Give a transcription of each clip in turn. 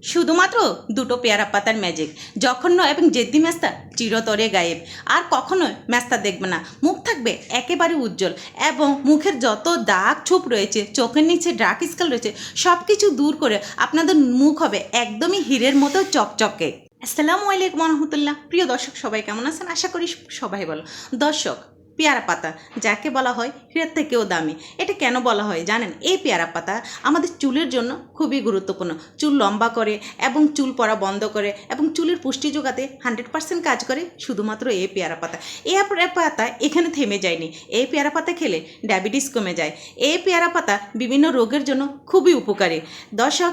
শুধুমাত্র দুটো পেয়ারা পাতার ম্যাজিক। জঘন্য এবং জেদ্দি মেস্তা চিরতরে গায়েব। আর কখনো মেস্তা দেখবে না। মুখ থাকবে একেবারে উজ্জ্বল এবং মুখের যত দাগ ছোপ রয়েছে, চোখের নিচে ডার্ক স্কেল রয়েছে, সব কিছু দূর করে আপনাদের মুখ হবে একদমই হীরের মতো চকচকে। আসসালামু আলাইকুম রহমতুল্লাহ। প্রিয় দর্শক, সবাই কেমন আছেন? আশা করি সবাই ভালো। দর্শক, পেয়ারা পাতা যাকে বলা হয় হীরের থেকেও দামি, এটা কেন বলা হয় জানেন? এই পেয়ারা পাতা আমাদের চুলের জন্য খুবই গুরুত্বপূর্ণ। চুল লম্বা করে এবং চুল পড়া বন্ধ করে এবং চুলের পুষ্টি যোগাতে 100% কাজ করে শুধুমাত্র এই পেয়ারা পাতা। এই পেয়ারা পাতা এখানে থেমে যায়নি। এই পেয়ারা পাতা খেলে ডায়াবেটিস কমে যায়। এই পেয়ারা পাতা বিভিন্ন রোগের জন্য খুবই উপকারী। দর্শক,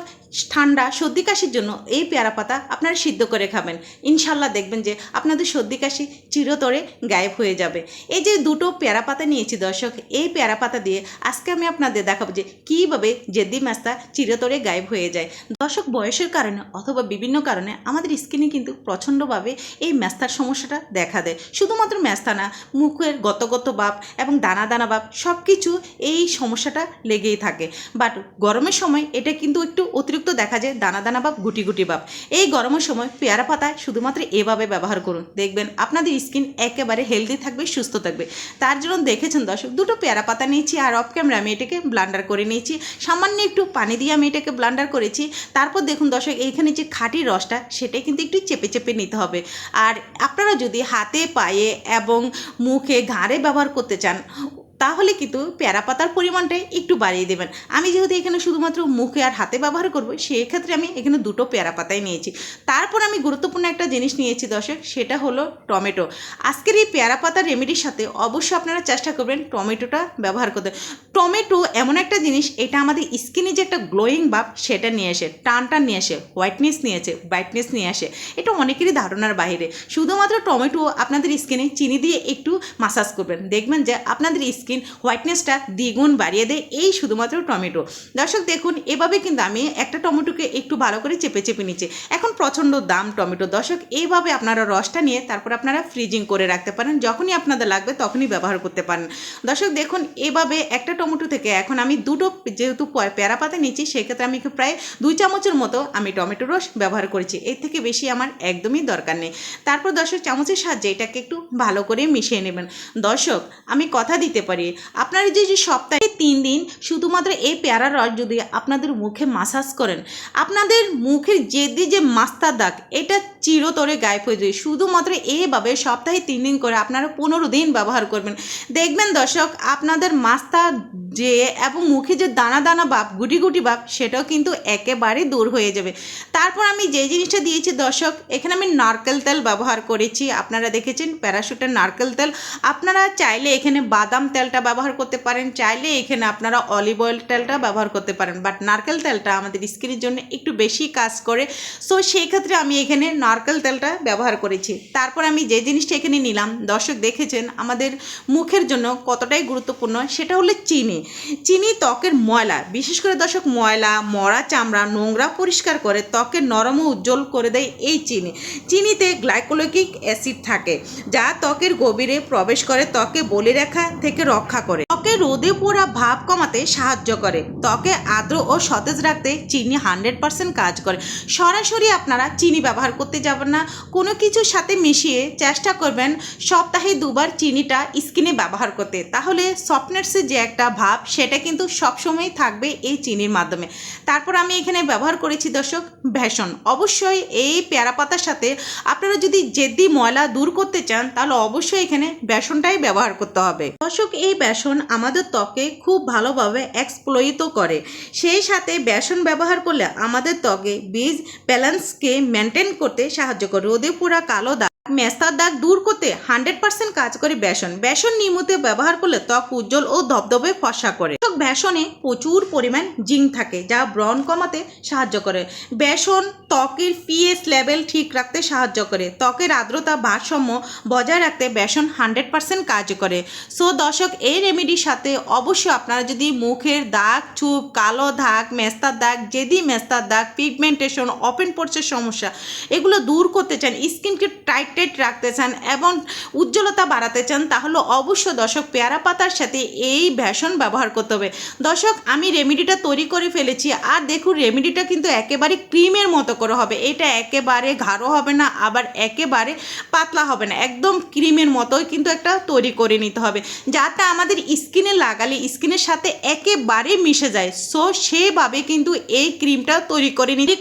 ঠান্ডা সর্দি কাশির জন্য এই পেয়ারা পাতা আপনারা সিদ্ধ করে খাবেন। ইনশাল্লাহ দেখবেন যে আপনাদের সর্দি কাশি চিরতরে গায়েব হয়ে যাবে। এই যে দুটো পেয়ারা পাতা নিয়েছি দর্শক, এই পেয়ারা পাতা দিয়ে আজকে আমি আপনাদের দেখাবো যে কীভাবে জেদ্দি মেস্তা চিরতরে গায়েব হয়ে যায়। দর্শক, বয়সের কারণে অথবা বিভিন্ন কারণে আমাদের স্কিনে কিন্তু প্রচণ্ডভাবে এই মেস্তার সমস্যাটা দেখা দেয়। শুধুমাত্র মেস্তা না, মুখের গত ভাব এবং দানা দানা ভাব সব কিছু এই সমস্যাটা লেগেই থাকে। বাট গরমের সময় এটা কিন্তু একটু অতিরিক্ত দেখা যায়, দানা দানা ভাব, গুটি গুটি ভাব। এই গরমের সময় পেয়ারা পাতা শুধুমাত্র এভাবে ব্যবহার করুন, দেখবেন আপনাদের স্কিন একেবারে হেলদি থাকবে, সুস্থ থাকবে। তার জন্য দেখেছেন দর্শক, দুটো পেয়ারা পাতা নিয়েছি আর অফ ক্যামেরা আমি এটাকে ব্লান্ডার করে নিয়েছি। সামান্য একটু পানি দিয়ে আমি এটাকে ব্লান্ডার করেছি। তারপর দেখুন দর্শক, এইখানে যে খাঁটি রসটা সেটা কিন্তু একটু চেপে চেপে নিতে হবে। আর আপনারা যদি হাতে, পায়ে এবং মুখে, ঘাড়ে ব্যবহার করতে চান তাহলে কিন্তু পেয়ারা পাতার পরিমাণটাই একটু বাড়িয়ে দেবেন। আমি যেহেতু এখানে শুধুমাত্র মুখে আর হাতে ব্যবহার করব, সেক্ষেত্রে আমি এখানে দুটো পেয়ারা পাতাই নিয়েছি। তারপর আমি গুরুত্বপূর্ণ একটা জিনিস নিয়েছি দর্শক, সেটা হলো টমেটো। আজকের এই পেয়ারা পাতার রেমেডির সাথে অবশ্যই আপনারা চেষ্টা করবেন টমেটোটা ব্যবহার করতে। টমেটো এমন একটা জিনিস, এটা আমাদের স্কিনে যে একটা গ্লোয়িং ভাব সেটা নিয়ে আসে, টান নিয়ে আসে, হোয়াইটনেস নিয়ে আসে, ব্রাইটনেস নিয়ে আসে। এটা অনেকেরই ধারণার বাইরে। শুধুমাত্র টমেটো আপনাদের স্কিনে চিনি দিয়ে একটু মাসাজ করবেন, দেখবেন যে আপনাদের স্কিন হোয়াইটনেসটা দ্বিগুণ বাড়িয়ে দেয় এই শুধুমাত্র টমেটো। দর্শক দেখুন, এভাবে কিন্তু আমি একটা টমেটোকে একটু ভালো করে চেপে চেপে নিচ্ছি। এখন প্রচণ্ড দাম টমেটো দর্শক, এইভাবে আপনারা রসটা নিয়ে তারপর আপনারা ফ্রিজিং করে রাখতে পারেন, যখনই আপনাদের লাগবে তখনই ব্যবহার করতে পারেন। দর্শক দেখুন, এভাবে একটা টমেটো থেকে এখন আমি দুটো, যেহেতু পেয়ারা পাতা নিচ্ছি সেক্ষেত্রে আমি প্রায় 2 চামচের মতো আমি টমেটো রস ব্যবহার করেছি। এর থেকে বেশি আমার একদমই দরকার নেই। তারপর দর্শক, চামচের সাহায্যে এটাকে একটু ভালো করে মিশিয়ে নেবেন। দর্শক, আমি কথা দিতে পারি, আপনারা যে সপ্তাহে 3 দিন শুধুমাত্র এই পেয়ারা রস যদি আপনাদের মুখে মাসাজ করেন, আপনাদের মুখের যে মাস্তার দাগ এটা চিরতরে গায়েব হয়ে যায়। শুধুমাত্র এইভাবে সপ্তাহে 3 দিন করে আপনারা 15 দিন ব্যবহার করবেন, দেখবেন দর্শক আপনাদের মাস্তা যে এবং মুখে যে দানা দানা ভাব, গুটি গুটি ভাব, সেটাও কিন্তু একেবারে দূর হয়ে যাবে। তারপর আমি যে জিনিসটা দিয়েছি দর্শক, এখানে আমি নারকেল তেল ব্যবহার করেছি। আপনারা দেখেছেন প্যারাশুটের নারকেল তেল। আপনারা চাইলে এখানে বাদাম তেলটা ব্যবহার করতে পারেন, চাইলে এখানে আপনারা অলিভ অয়েল তেলটা ব্যবহার করতে পারেন। বাট নারকেল তেলটা আমাদের স্কিনের জন্য একটু বেশি কাজ করে, সো সেই ক্ষেত্রে আমি এখানে নারকেল তেলটা ব্যবহার করেছি। তারপর আমি যে জিনিসটা এখানে নিলাম দর্শক, দেখেছেন আমাদের মুখের জন্য কতটাই গুরুত্বপূর্ণ, সেটা হলো চিনি। চিনি ত্বকের ময়লা, বিশেষ করে দর্শক ময়লা, মরা চামড়া, নোংরা পরিষ্কার করে ত্বকের নরম ও উজ্জ্বল করে দেয় এই চিনি। চিনিতে গ্লাইকোলিক অ্যাসিড থাকে, যা ত্বকের গভীরে প্রবেশ করে ত্বকে বলিরেখা থেকে রক্ষা করে, ত্বকে রোদে পোড়া ভাব কমাতে সাহায্য করে, ত্বকে আর্দ্র ও সতেজ রাখতে চিনি 100% কাজ করে। সরাসরি আপনারা চিনি ব্যবহার করতে যাবেন না, কোনো কিছুর সাথে মিশিয়ে চেষ্টা করবেন সপ্তাহে 2 বার চিনিটা স্কিনে ব্যবহার করতে, তাহলে সফটনেসের যে একটা ভাব সেটা কিন্তু সবসময় থাকবে এই চিনির মাধ্যমে। তারপর আমি এখানে ব্যবহার করেছি দর্শক বেসন। অবশ্যই এই পেয়ারা পাতার সাথে আপনারা যদি জেদ্দি ময়লা দূর করতে চান তাহলে অবশ্যই এখানে বেসনটাই ব্যবহার করতে হবে। দর্শক, এই বেসন আমাদের ত্বকে খুব ভালোভাবে এক্সপ্লয়িত করে। সেই সাথে বেসন ব্যবহার করলে আমাদের ত্বকে বীজ ব্যালেন্সকে মেনটেন করতে সাহায্য করে, রোদে পোড়া কালো দাগ, মেস্তার দাগ দূর করতে 100% কাজ করে বেসন নিয়মিত ব্যবহার করলে ত্বক উজ্জ্বল ও ধবধবে ফর্সা করে। বেসনে প্রচুর পরিমাণ জিঙ্ক থাকে, যা ব্রণ কমাতে সাহায্য করে। বেসন ত্বকের পিএইচ লেভেল ঠিক রাখতে সাহায্য করে, ত্বকের আর্দ্রতা ভারসাম্য বজায় রাখতে বেসন 100% কাজ করে। সো দর্শক, এই রেমেডির সাথে অবশ্যই আপনারা যদি মুখের দাগ ছোপ, কালো দাগ, মেস্তার দাগ, জেদি মেস্তার দাগ, পিগমেন্টেশন, ওপেন পোর্সের সমস্যা এগুলো দূর করতে চান, স্কিনকে টাইট টাইট রাখতে চান এবং উজ্জ্বলতা বাড়াতে চান, তাহলে অবশ্যই দর্শক পেয়ারা পাতার সাথে এই বেসন ব্যবহার করতে হবে। দর্শক আমি রেমেডিটা তৈরি করে ফেলেছি, আর দেখুন রেমেডিটা কিন্তু একেবারে ক্রিমের মতো করে হবে। এটা একেবারে গাঢ় হবে না, আবার একেবারে পাতলা হবে না, একদম ক্রিমের মতোই কিন্তু একটা তৈরি করে নিতে হবে, যাতে আমাদের স্কিনে লাগালে স্কিনের সাথে একেবারে মিশে যায়। সো সেভাবে কিন্তু এই ক্রিমটা তৈরি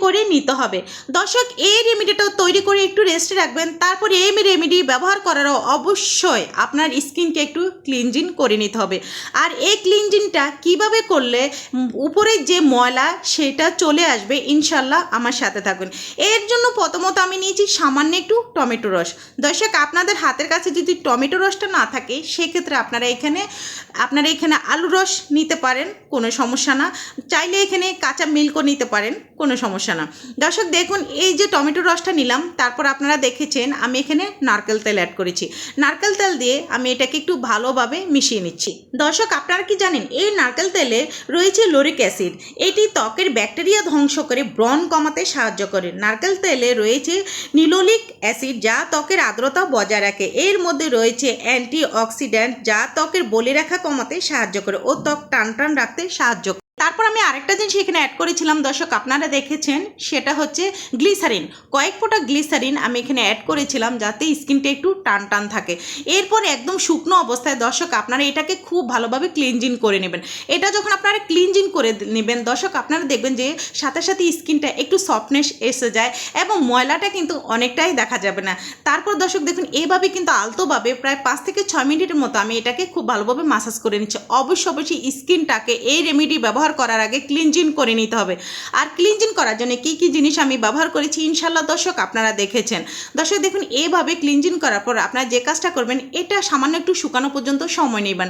করে নিতে হবে। দর্শক এই রেমেডিটা তৈরি করে একটু রেস্টে রাখবেন, তারপর এই রেমেডি ব্যবহার করারও অবশ্যই আপনার স্কিনকে একটু ক্লিনজিং করে নিতে হবে। আর এই ক্লিনজিংটা কিভাবে করলে উপরে যে ময়লা সেটা চলে আসবে ইনশাল্লাহ, আমার সাথে থাকবেন। এর জন্য প্রথমত আমি নিয়েছি সামান্য একটু টমেটো রস। দর্শক আপনাদের হাতের কাছে যদি টমেটো রসটা না থাকে সেক্ষেত্রে আপনারা এখানে আলু রস নিতে পারেন, কোনো সমস্যা না। চাইলে এখানে কাঁচা মিল্কও নিতে পারেন, কোনো সমস্যা না। দর্শক দেখুন এই যে টমেটো রসটা নিলাম, তারপর আপনারা দেখেছেন আমি এখানে নারকেল তেল অ্যাড করেছি। নারকেল তেল দিয়ে আমি এটাকে একটু ভালোভাবে মিশিয়ে নিচ্ছি। দর্শক আপনারা কি জানেন এই নারকেল তেলে রয়েছে লোরিক অ্যাসিড, এটি ত্বকের ব্যাকটেরিয়া ধ্বংস করে ব্রণ কমাতে সাহায্য করে। নারকেল তেলে রয়েছে নিলোলিক অ্যাসিড, যা ত্বকের আর্দ্রতা বজায় রাখে। এর মধ্যে রয়েছে অ্যান্টি অক্সিডেন্ট, যা ত্বকের বলিরেখা কমাতে সাহায্য করে ও ত্বক টান রাখতে সাহায্য করে। তারপর আমি আরেকটা জিনিস এখানে অ্যাড করেছিলাম দর্শক আপনারা দেখেছেন, সেটা হচ্ছে গ্লিসারিন। কয়েক ফোঁটা গ্লিসারিন আমি এখানে অ্যাড করেছিলাম যাতে স্কিনটা একটু টান থাকে। এরপর একদম শুকনো অবস্থায় দর্শক আপনারা এটাকে খুব ভালোভাবে ক্লিনজিং করে নেবেন। এটা যখন আপনারা ক্লিনজিং করে নেবেন দর্শক আপনারা দেখবেন যে সাথে সাথে স্কিনটা একটু সফটনেস এসে যায় এবং ময়লাটা কিন্তু অনেকটাই দেখা যাবে না। তারপর দর্শক দেখুন এইভাবে কিন্তু আলতোভাবে প্রায় 5 থেকে 6 মিনিটের মতো আমি এটাকে খুব ভালোভাবে মাসাজ করে নিচ্ছি। অবশ্যই স্কিনটাকে এই রেমেডি ব্যবহার করার আগে ক্লিনজিং করে নিতে হবে। আর ক্লিনজিং করার জন্য কি কি জিনিস আমি ব্যবহার করেছি ইনশাল্লাহ দর্শক আপনারা দেখেছেন। দর্শক দেখুন এইভাবে ক্লিনজিং করার পর আপনারা যে কাজটা করবেন, এটা সামান্য একটু শুকানো পর্যন্ত সময় নেবেন,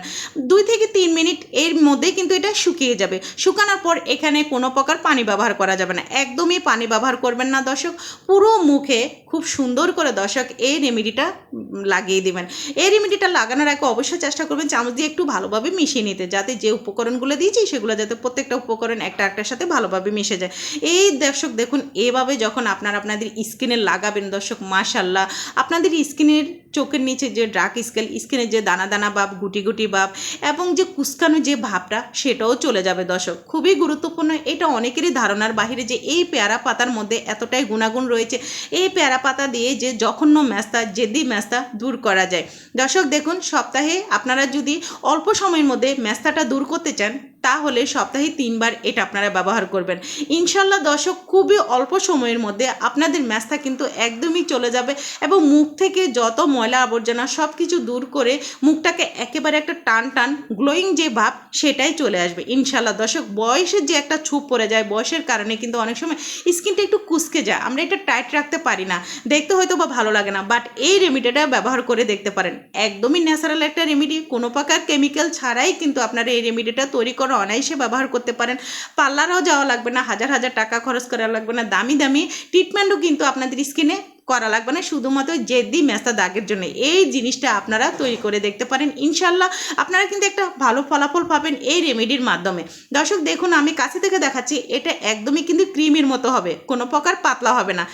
2 থেকে 3 মিনিট এর মধ্যেই কিন্তু এটা শুকিয়ে যাবে। শুকানোর পর এখানে কোনো প্রকার পানি ব্যবহার করা যাবে না, একদমই পানি ব্যবহার করবেন না দর্শক। পুরো মুখে খুব সুন্দর করে দর্শক এই রেমেডিটা লাগিয়ে দেবেন। এই রেমেডিটা লাগানোর আগে অবশ্যই চেষ্টা করবেন চামচ দিয়ে একটু ভালোভাবে মিশিয়ে নিতে, যাতে যে উপকরণগুলো দিয়েছি সেগুলো যাতে প্রত্যেকটা উপকরণ একটার সাথে ভালোভাবে মিশে যায়। এই দর্শক দেখুন এভাবে যখন আপনারা আপনাদের স্কিনে লাগাবেন দর্শক, মাশাল্লাহ আপনাদের স্কিনের চোখের নিচে যে ডার্ক স্কিনের যে দানা দানা ভাব, গুটি গুটি ভাব এবং যে কুচকানো যে ভাবটা সেটাও চলে যাবে দর্শক। খুবই গুরুত্বপূর্ণ, এটা অনেকেরই ধারণার বাহিরে যে এই পেয়ারা পাতার মধ্যে এতটাই গুণাগুণ রয়েছে। এই পেয়ারা পাতা দিয়ে যে জঘন্য মেস্তা, জেদি মেস্তা দূর করা যায়। দর্শক দেখুন সপ্তাহে আপনারা যদি অল্প সময়ের মধ্যে মেস্তাটা দূর করতে চান তাহলে সপ্তাহে 3 বার এটা আপনারা ব্যবহার করবেন ইনশাল্লাহ দর্শক। খুবই অল্প সময়ের মধ্যে আপনাদের মেস্তা কিন্তু একদমই চলে যাবে এবং মুখ থেকে যত ময়লা আবর্জনা সব কিছু দূর করে মুখটাকে একেবারে একটা টান গ্লোয়িং যে ভাব সেটাই চলে আসবে ইনশাল্লাহ দর্শক। বয়সের যে একটা ছুপ পড়ে যায়, বয়সের কারণে কিন্তু অনেক সময় স্কিনটা একটু কুচকে যায়, আমরা এটা টাইট রাখতে পারি না, দেখতে হয়তো বা ভালো লাগে না, বাট এই রেমেডিটা ব্যবহার করে দেখতে পারেন। একদমই ন্যাচারাল একটা রেমেডি, কোনো প্রকার কেমিক্যাল ছাড়াই কিন্তু আপনারা এই রেমেডিটা তৈরি করে অনায়াসে ব্যবহার করতে পারেন। পার্লারেও যাওয়া লাগবে না, হাজার টাকা খরচ করা লাগবে না, দামি ট্রিটমেন্টও কিন্তু আপনাদের স্কিনে করা লাগবে না, শুধুমাত্র জেদি মেস্তা দাগের জন্য এই জিনিসটা আপনারা তৈরি করে দেখতে পারেন ইনশাল্লাহ। আপনারা কিন্তু একটা ভালো ফলাফল পাবেন এই রেমেডির মাধ্যমে। দর্শক দেখুন আমি কাছে থেকে দেখাচ্ছি, এটা একদমই কিন্তু ক্রিমের মতো হবে, কোনো প্রকার পাতলা হবে না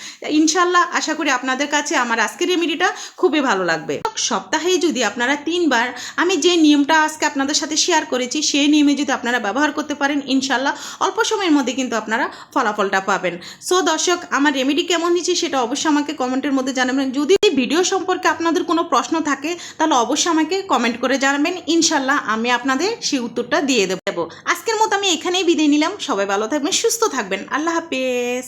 ইনশাল্লাহ। আশা করি আপনাদের কাছে আমার আজকের রেমেডিটা খুবই ভালো লাগবে। সপ্তাহে যদি আপনারা 3 বার আমি যে নিয়মটা আজকে আপনাদের সাথে শেয়ার করেছি সেই নিয়মে যদি আপনারা ব্যবহার করতে পারেন ইনশাল্লাহ অল্প সময়ের মধ্যে কিন্তু আপনারা ফলাফলটা পাবেন। সো দর্শক আমার রেমেডি কেমন হয়েছে সেটা অবশ্যই আমাকে কমেন্টের মধ্যে জানাবেন। যদি এই ভিডিও সম্পর্কে আপনাদের কোনো প্রশ্ন থাকে তাহলে অবশ্যই আমাকে কমেন্ট করে জানাবেন, ইনশাল্লাহ আমি আপনাদের সেই উত্তরটা দিয়ে দেবো। আজকের মতো আমি এখানেই বিদায় নিলাম, সবাই ভালো থাকবেন, সুস্থ থাকবেন, আল্লাহ হাফেজ।